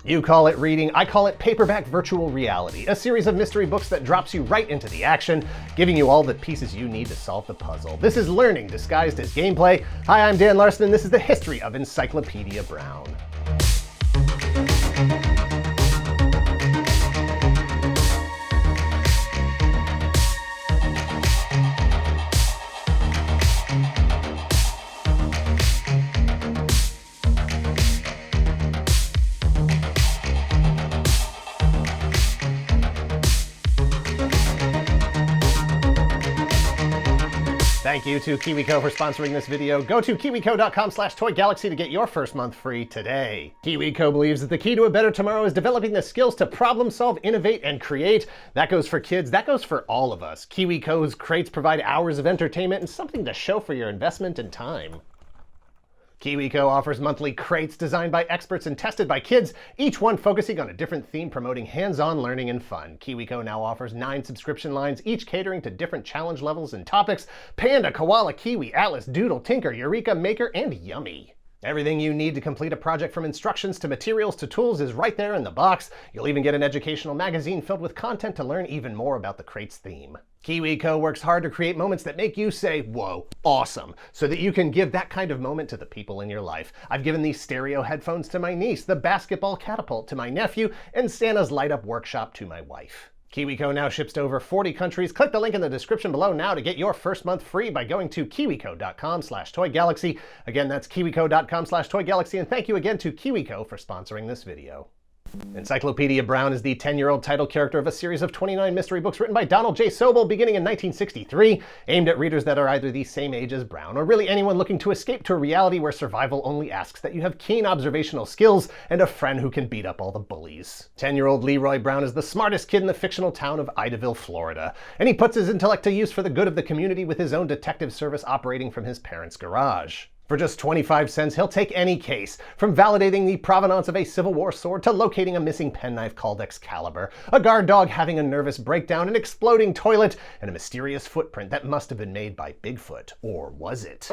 You call it reading, I call it paperback virtual reality, a series of mystery books that drops you right into the action, giving you all the pieces you need to solve the puzzle. This is learning disguised as gameplay. Hi, I'm Dan Larson, and this is the history of Encyclopedia Brown. Thank you to KiwiCo for sponsoring this video. Go to kiwico.com/toygalaxy to get your first month free today. KiwiCo believes that the key to a better tomorrow is developing the skills to problem solve, innovate, and create. That goes for kids, that goes for all of us. KiwiCo's crates provide hours of entertainment and something to show for your investment and time. KiwiCo offers monthly crates designed by experts and tested by kids, each one focusing on a different theme, promoting hands-on learning and fun. KiwiCo now offers 9 subscription lines, each catering to different challenge levels and topics: Panda, Koala, Kiwi, Atlas, Doodle, Tinker, Eureka, Maker, and Yummy. Everything you need to complete a project, from instructions to materials to tools, is right there in the box. You'll even get an educational magazine filled with content to learn even more about the crate's theme. KiwiCo works hard to create moments that make you say, whoa, awesome, so that you can give that kind of moment to the people in your life. I've given these stereo headphones to my niece, the basketball catapult to my nephew, and Santa's light-up workshop to my wife. KiwiCo now ships to over 40 countries. Click the link in the description below now to get your first month free by going to kiwico.com/toygalaxy. Again, that's kiwico.com/toygalaxy, and thank you again to KiwiCo for sponsoring this video. Encyclopedia Brown is the 10-year-old title character of a series of 29 mystery books written by Donald J. Sobol beginning in 1963, aimed at readers that are either the same age as Brown, or really anyone looking to escape to a reality where survival only asks that you have keen observational skills and a friend who can beat up all the bullies. 10-year-old Leroy Brown is the smartest kid in the fictional town of Idaville, Florida, and he puts his intellect to use for the good of the community with his own detective service operating from his parents' garage. For just 25 cents, he'll take any case, from validating the provenance of a Civil War sword to locating a missing penknife called Excalibur, a guard dog having a nervous breakdown, an exploding toilet, and a mysterious footprint that must have been made by Bigfoot. Or was it?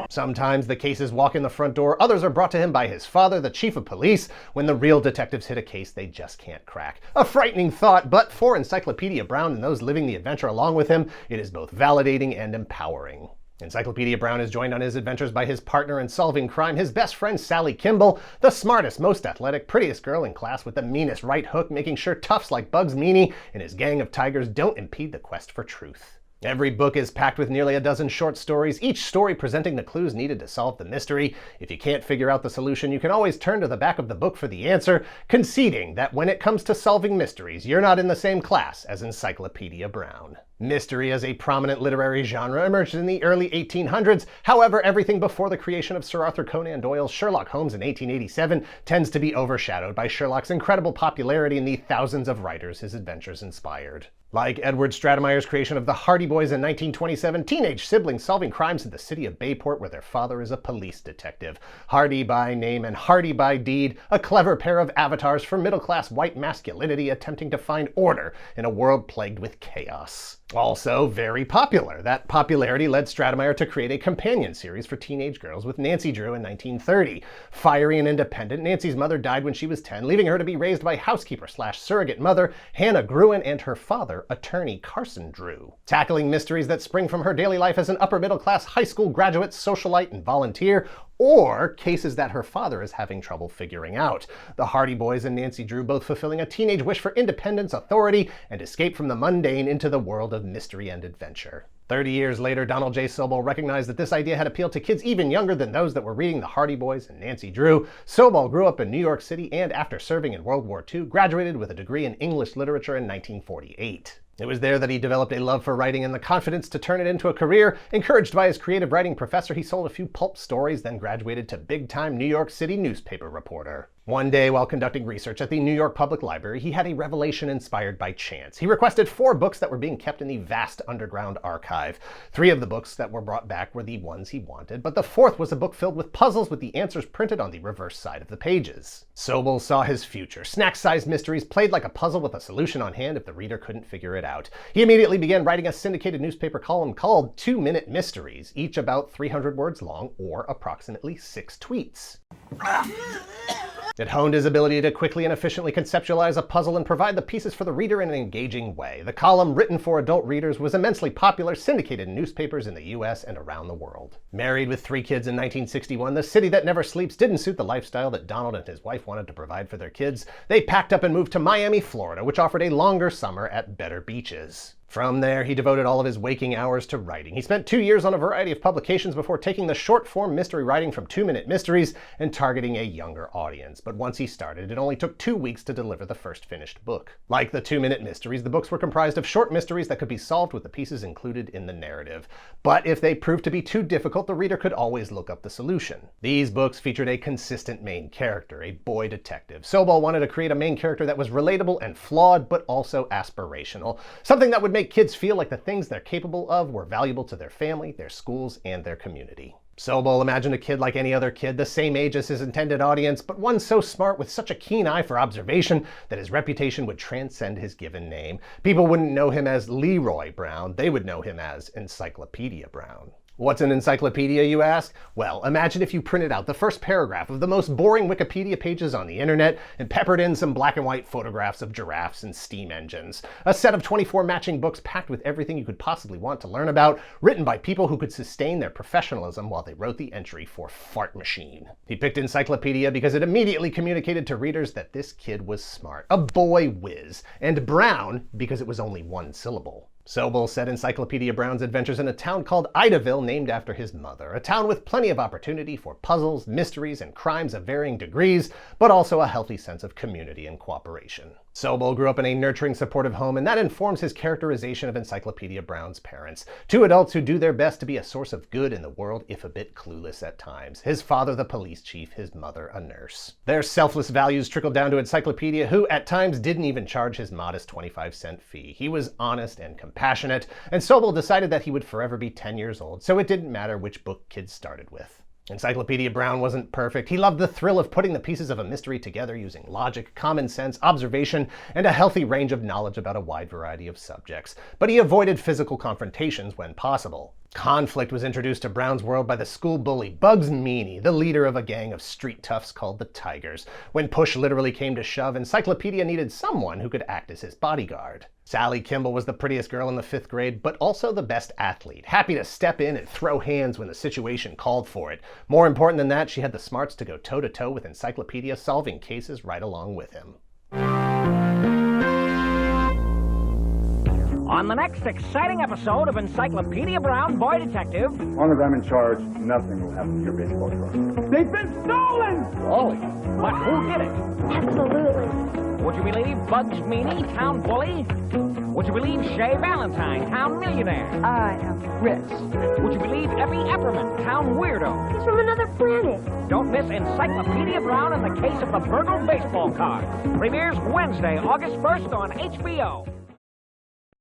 Sometimes the cases walk in the front door, others are brought to him by his father, the chief of police, when the real detectives hit a case they just can't crack. A frightening thought, but for Encyclopedia Brown and those living the adventure along with him, it is both validating and empowering. Encyclopedia Brown is joined on his adventures by his partner in solving crime, his best friend Sally Kimball, the smartest, most athletic, prettiest girl in class with the meanest right hook, making sure toughs like Bugs Meany and his gang of tigers don't impede the quest for truth. Every book is packed with nearly a dozen short stories, each story presenting the clues needed to solve the mystery. If you can't figure out the solution, you can always turn to the back of the book for the answer, conceding that when it comes to solving mysteries, you're not in the same class as Encyclopedia Brown. Mystery as a prominent literary genre emerged in the early 1800s. However, everything before the creation of Sir Arthur Conan Doyle's Sherlock Holmes in 1887 tends to be overshadowed by Sherlock's incredible popularity and the thousands of writers his adventures inspired. Like Edward Stratemeyer's creation of the Hardy Boys in 1927, teenage siblings solving crimes in the city of Bayport where their father is a police detective. Hardy by name and hardy by deed, a clever pair of avatars for middle-class white masculinity attempting to find order in a world plagued with chaos. Also very popular. That popularity led Stratemeyer to create a companion series for teenage girls with Nancy Drew in 1930. Fiery and independent, Nancy's mother died when she was 10, leaving her to be raised by housekeeper/surrogate mother Hannah Gruen and her father, attorney Carson Drew. Tackling mysteries that spring from her daily life as an upper-middle-class high school graduate, socialite, and volunteer, or cases that her father is having trouble figuring out. The Hardy Boys and Nancy Drew both fulfilling a teenage wish for independence, authority, and escape from the mundane into the world of mystery and adventure. 30 years later, Donald J. Sobol recognized that this idea had appealed to kids even younger than those that were reading the Hardy Boys and Nancy Drew. Sobol grew up in New York City and, after serving in World War II, graduated with a degree in English literature in 1948. It was there that he developed a love for writing and the confidence to turn it into a career. Encouraged by his creative writing professor, he sold a few pulp stories, then graduated to big-time New York City newspaper reporter. One day, while conducting research at the New York Public Library, he had a revelation inspired by chance. He requested 4 books that were being kept in the vast underground archive. 3 of the books that were brought back were the ones he wanted, but the 4th was a book filled with puzzles with the answers printed on the reverse side of the pages. Sobol saw his future. Snack-sized mysteries played like a puzzle with a solution on hand if the reader couldn't figure it out. He immediately began writing a syndicated newspaper column called 2-Minute Mysteries, each about 300 words long, or approximately 6 tweets. It honed his ability to quickly and efficiently conceptualize a puzzle and provide the pieces for the reader in an engaging way. The column, written for adult readers, was immensely popular, syndicated in newspapers in the US and around the world. Married with 3 kids in 1961, the city that never sleeps didn't suit the lifestyle that Donald and his wife wanted to provide for their kids. They packed up and moved to Miami, Florida, which offered a longer summer at better beaches. From there, he devoted all of his waking hours to writing. He spent 2 years on a variety of publications before taking the short-form mystery writing from 2-Minute Mysteries and targeting a younger audience. But once he started, it only took 2 weeks to deliver the first finished book. Like the 2-Minute Mysteries, the books were comprised of short mysteries that could be solved with the pieces included in the narrative. But if they proved to be too difficult, the reader could always look up the solution. These books featured a consistent main character, a boy detective. Sobol wanted to create a main character that was relatable and flawed, but also aspirational. Something that would make kids feel like the things they're capable of were valuable to their family, their schools, and their community. Sobol imagined a kid like any other kid, the same age as his intended audience, but one so smart with such a keen eye for observation that his reputation would transcend his given name. People wouldn't know him as Leroy Brown, they would know him as Encyclopedia Brown. What's an encyclopedia, you ask? Well, imagine if you printed out the first paragraph of the most boring Wikipedia pages on the internet and peppered in some black and white photographs of giraffes and steam engines. A set of 24 matching books packed with everything you could possibly want to learn about, written by people who could sustain their professionalism while they wrote the entry for Fart Machine. He picked Encyclopedia because it immediately communicated to readers that this kid was smart, a boy whiz, and Brown because it was only 1 syllable. Sobol set Encyclopedia Brown's adventures in a town called Idaville, named after his mother. A town with plenty of opportunity for puzzles, mysteries, and crimes of varying degrees, but also a healthy sense of community and cooperation. Sobol grew up in a nurturing, supportive home, and that informs his characterization of Encyclopedia Brown's parents. 2 adults who do their best to be a source of good in the world, if a bit clueless at times. His father, the police chief, his mother, a nurse. Their selfless values trickled down to Encyclopedia, who at times didn't even charge his modest 25-cent fee. He was honest and compassionate, and Sobol decided that he would forever be 10 years old, so it didn't matter which book kids started with. Encyclopedia Brown wasn't perfect. He loved the thrill of putting the pieces of a mystery together using logic, common sense, observation, and a healthy range of knowledge about a wide variety of subjects. But he avoided physical confrontations when possible. Conflict was introduced to Brown's world by the school bully Bugs Meany, the leader of a gang of street toughs called the Tigers. When push literally came to shove, Encyclopedia needed someone who could act as his bodyguard. Sally Kimball was the prettiest girl in the 5th grade, but also the best athlete, happy to step in and throw hands when the situation called for it. More important than that, she had the smarts to go toe-to-toe with Encyclopedia, solving cases right along with him. On the next exciting episode of Encyclopedia Brown, Boy Detective... One of them in charge, nothing will happen to your baseball card. They've been stolen! Golly. But who did it? Absolutely. Would you believe Bugs Meany, town bully? Would you believe Shay Valentine, town millionaire? I am rich. Would you believe Effie Epperman, town weirdo? He's from another planet. Don't miss Encyclopedia Brown and the Case of the Burgled Baseball Card. Premieres Wednesday, August 1st on HBO.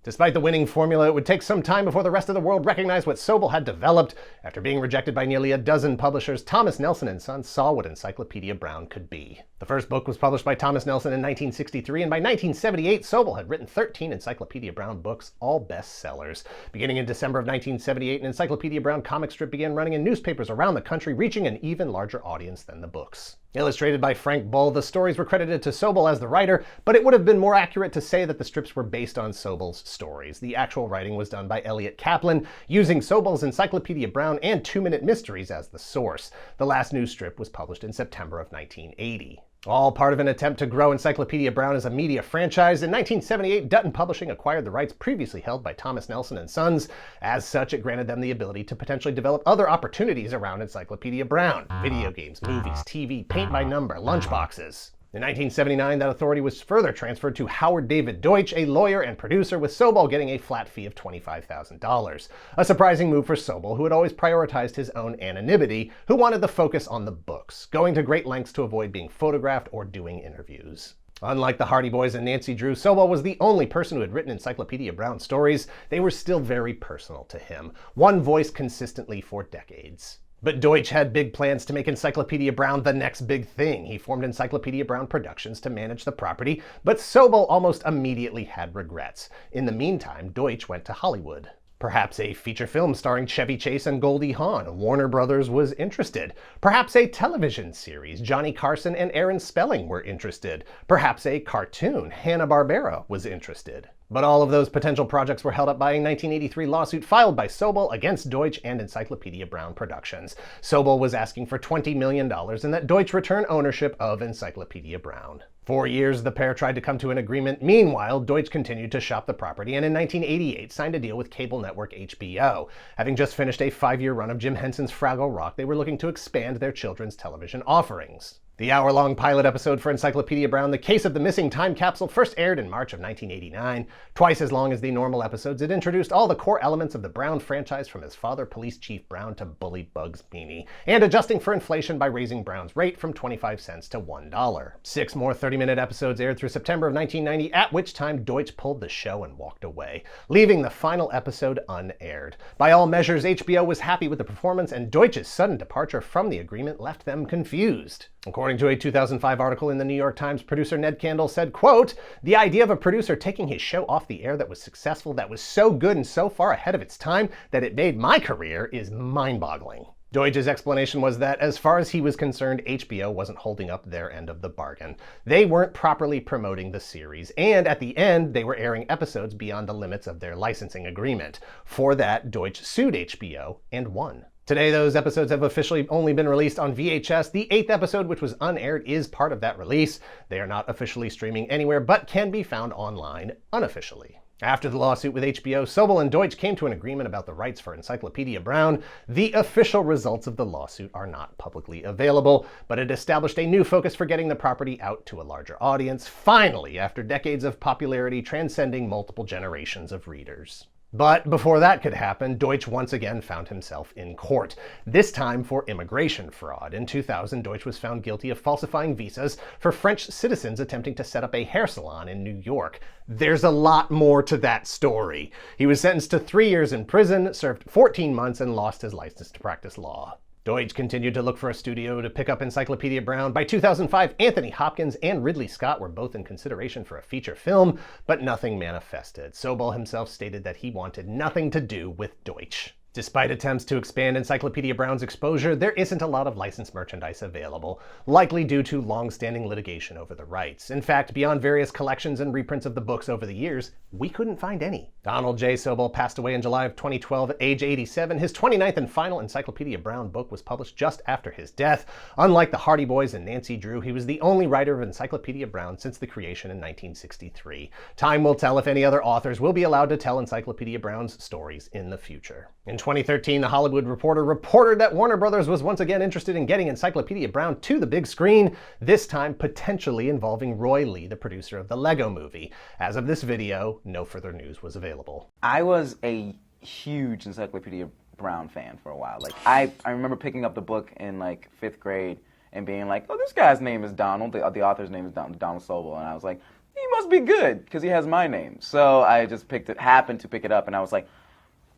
Despite the winning formula, it would take some time before the rest of the world recognized what Sobol had developed. After being rejected by nearly a dozen publishers, Thomas Nelson & Sons saw what Encyclopedia Brown could be. The first book was published by Thomas Nelson in 1963, and by 1978, Sobol had written 13 Encyclopedia Brown books, all bestsellers. Beginning in December of 1978, an Encyclopedia Brown comic strip began running in newspapers around the country, reaching an even larger audience than the books. Illustrated by Frank Bull, the stories were credited to Sobol as the writer, but it would have been more accurate to say that the strips were based on Sobol's stories. The actual writing was done by Elliot Kaplan, using Sobol's Encyclopedia Brown and 2-Minute Mysteries as the source. The last new strip was published in September of 1980. All part of an attempt to grow Encyclopedia Brown as a media franchise, in 1978, Dutton Publishing acquired the rights previously held by Thomas Nelson & Sons. As such, it granted them the ability to potentially develop other opportunities around Encyclopedia Brown: video games, movies, TV, paint by number, lunchboxes. In 1979, that authority was further transferred to Howard David Deutsch, a lawyer and producer, with Sobol getting a flat fee of $25,000. A surprising move for Sobol, who had always prioritized his own anonymity, who wanted the focus on the books, going to great lengths to avoid being photographed or doing interviews. Unlike the Hardy Boys and Nancy Drew, Sobol was the only person who had written Encyclopedia Brown stories. They were still very personal to him, one voice consistently for decades. But Deutsch had big plans to make Encyclopedia Brown the next big thing. He formed Encyclopedia Brown Productions to manage the property, but Sobol almost immediately had regrets. In the meantime, Deutsch went to Hollywood. Perhaps a feature film starring Chevy Chase and Goldie Hawn. Warner Brothers was interested. Perhaps a television series. Johnny Carson and Aaron Spelling were interested. Perhaps a cartoon. Hanna-Barbera was interested. But all of those potential projects were held up by a 1983 lawsuit filed by Sobol against Deutsch and Encyclopedia Brown Productions. Sobol was asking for $20 million and that Deutsch return ownership of Encyclopedia Brown. For years, the pair tried to come to an agreement. Meanwhile, Deutsch continued to shop the property and in 1988 signed a deal with cable network HBO. Having just finished a 5-year run of Jim Henson's Fraggle Rock, they were looking to expand their children's television offerings. The hour-long pilot episode for Encyclopedia Brown, The Case of the Missing Time Capsule, first aired in March of 1989. Twice as long as the normal episodes, it introduced all the core elements of the Brown franchise from his father, Police Chief Brown, to Bully Bugs Meany, and adjusting for inflation by raising Brown's rate from 25 cents to $1. 6 more 30-minute episodes aired through September of 1990, at which time Deutsch pulled the show and walked away, leaving the final episode unaired. By all measures, HBO was happy with the performance, and Deutsch's sudden departure from the agreement left them confused. According to a 2005 article in the New York Times, producer Ned Candle said, quote, "The idea of a producer taking his show off the air that was successful, that was so good and so far ahead of its time that it made my career is mind-boggling." Deutsch's explanation was that, as far as he was concerned, HBO wasn't holding up their end of the bargain. They weren't properly promoting the series, and at the end, they were airing episodes beyond the limits of their licensing agreement. For that, Deutsch sued HBO and won. Today, those episodes have officially only been released on VHS. The 8th episode, which was unaired, is part of that release. They are not officially streaming anywhere, but can be found online unofficially. After the lawsuit with HBO, Sobol and Deutsch came to an agreement about the rights for Encyclopedia Brown. The official results of the lawsuit are not publicly available, but it established a new focus for getting the property out to a larger audience, finally, after decades of popularity transcending multiple generations of readers. But before that could happen, Deutsch once again found himself in court, this time for immigration fraud. In 2000, Deutsch was found guilty of falsifying visas for French citizens attempting to set up a hair salon in New York. There's a lot more to that story. He was sentenced to 3 years in prison, served 14 months, and lost his license to practice law. Deutsch continued to look for a studio to pick up Encyclopedia Brown. By 2005, Anthony Hopkins and Ridley Scott were both in consideration for a feature film, but nothing manifested. Sobol himself stated that he wanted nothing to do with Deutsch. Despite attempts to expand Encyclopedia Brown's exposure, there isn't a lot of licensed merchandise available, likely due to long-standing litigation over the rights. In fact, beyond various collections and reprints of the books over the years, we couldn't find any. Donald J. Sobol passed away in July of 2012 at age 87. His 29th and final Encyclopedia Brown book was published just after his death. Unlike the Hardy Boys and Nancy Drew, he was the only writer of Encyclopedia Brown since the creation in 1963. Time will tell if any other authors will be allowed to tell Encyclopedia Brown's stories in the future. In 2013, The Hollywood Reporter reported that Warner Brothers was once again interested in getting Encyclopedia Brown to the big screen, this time potentially involving Roy Lee, the producer of the Lego Movie. As of this video, no further news was available. I was a huge Encyclopedia Brown fan for a while. Like, I remember picking up the book in like 5th grade and being like, oh, this guy's name is Donald, the author's name is Donald Sobol, and I was like, he must be good because he has my name. So I just happened to pick it up, and I was like,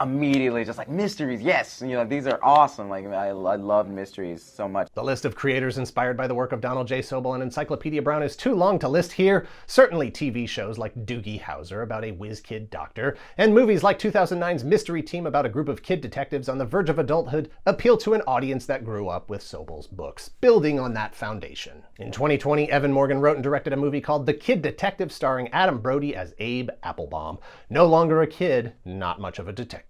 immediately just like, mysteries, yes, you know, these are awesome. Like, I love mysteries so much. The list of creators inspired by the work of Donald J. Sobol and Encyclopedia Brown is too long to list here. Certainly TV shows like Doogie Howser about a whiz-kid doctor, and movies like 2009's Mystery Team about a group of kid detectives on the verge of adulthood appeal to an audience that grew up with Sobol's books, building on that foundation. In 2020, Evan Morgan wrote and directed a movie called The Kid Detective starring Adam Brody as Abe Applebaum. No longer a kid, not much of a detective.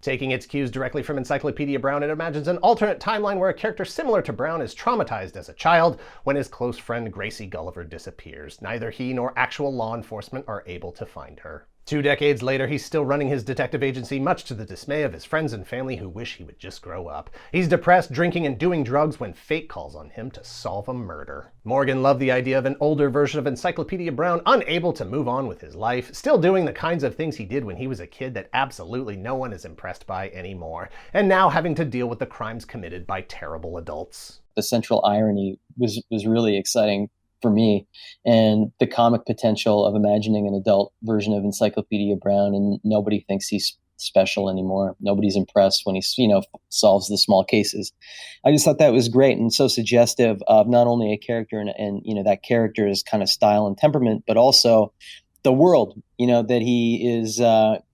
Taking its cues directly from Encyclopedia Brown, it imagines an alternate timeline where a character similar to Brown is traumatized as a child when his close friend Gracie Gulliver disappears. Neither he nor actual law enforcement are able to find her. 2 decades later, he's still running his detective agency, much to the dismay of his friends and family who wish he would just grow up. He's depressed, drinking, and doing drugs when fate calls on him to solve a murder. Morgan loved the idea of an older version of Encyclopedia Brown, unable to move on with his life, still doing the kinds of things he did when he was a kid that absolutely no one is impressed by anymore, and now having to deal with the crimes committed by terrible adults. The central irony was really exciting for me, and the comic potential of imagining an adult version of Encyclopedia Brown, and nobody thinks he's special anymore. Nobody's impressed when he, solves the small cases. I just thought that was great and so suggestive of not only a character and that character's kind of style and temperament, but also the world, that he is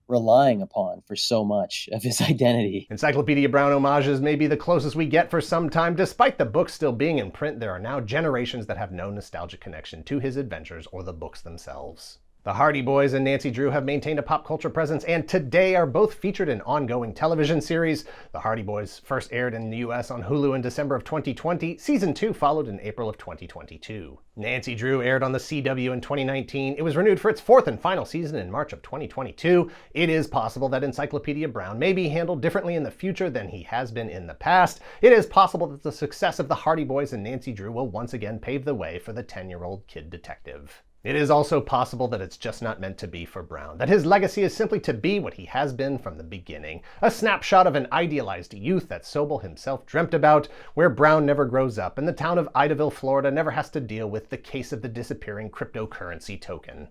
relying upon for so much of his identity. Encyclopedia Brown homages may be the closest we get for some time. Despite the book still being in print, there are now generations that have no nostalgic connection to his adventures or the books themselves. The Hardy Boys and Nancy Drew have maintained a pop culture presence and today are both featured in ongoing television series. The Hardy Boys first aired in the US on Hulu in December of 2020. Season 2 followed in April of 2022. Nancy Drew aired on the CW in 2019. It was renewed for its 4th and final season in March of 2022. It is possible that Encyclopedia Brown may be handled differently in the future than he has been in the past. It is possible that the success of the Hardy Boys and Nancy Drew will once again pave the way for the 10-year-old kid detective. It is also possible that it's just not meant to be for Brown, that his legacy is simply to be what he has been from the beginning, a snapshot of an idealized youth that Sobol himself dreamt about, where Brown never grows up and the town of Idaville, Florida never has to deal with the case of the disappearing cryptocurrency token.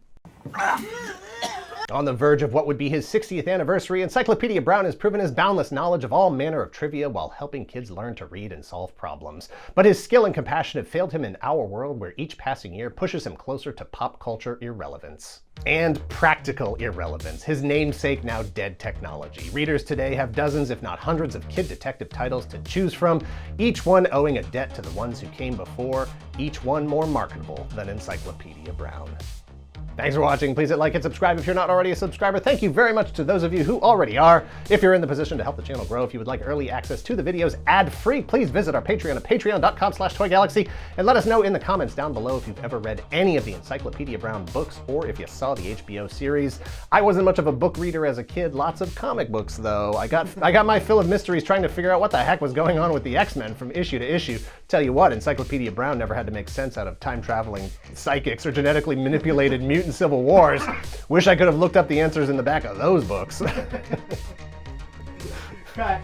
On the verge of what would be his 60th anniversary, Encyclopedia Brown has proven his boundless knowledge of all manner of trivia while helping kids learn to read and solve problems. But his skill and compassion have failed him in our world, where each passing year pushes him closer to pop culture irrelevance. And practical irrelevance, his namesake now dead technology. Readers today have dozens, if not hundreds, of kid detective titles to choose from, each one owing a debt to the ones who came before, each one more marketable than Encyclopedia Brown. Thanks for watching. Please hit like and subscribe if you're not already a subscriber. Thank you very much to those of you who already are. If you're in the position to help the channel grow, if you would like early access to the videos ad-free, please visit our Patreon at patreon.com/toygalaxy and let us know in the comments down below if you've ever read any of the Encyclopedia Brown books or if you saw the HBO series. I wasn't much of a book reader as a kid. Lots of comic books though. I got my fill of mysteries trying to figure out what the heck was going on with the X-Men from issue to issue. Tell you what, Encyclopedia Brown never had to make sense out of time-traveling psychics or genetically manipulated mutant civil wars. Wish I could have looked up the answers in the back of those books. Cut.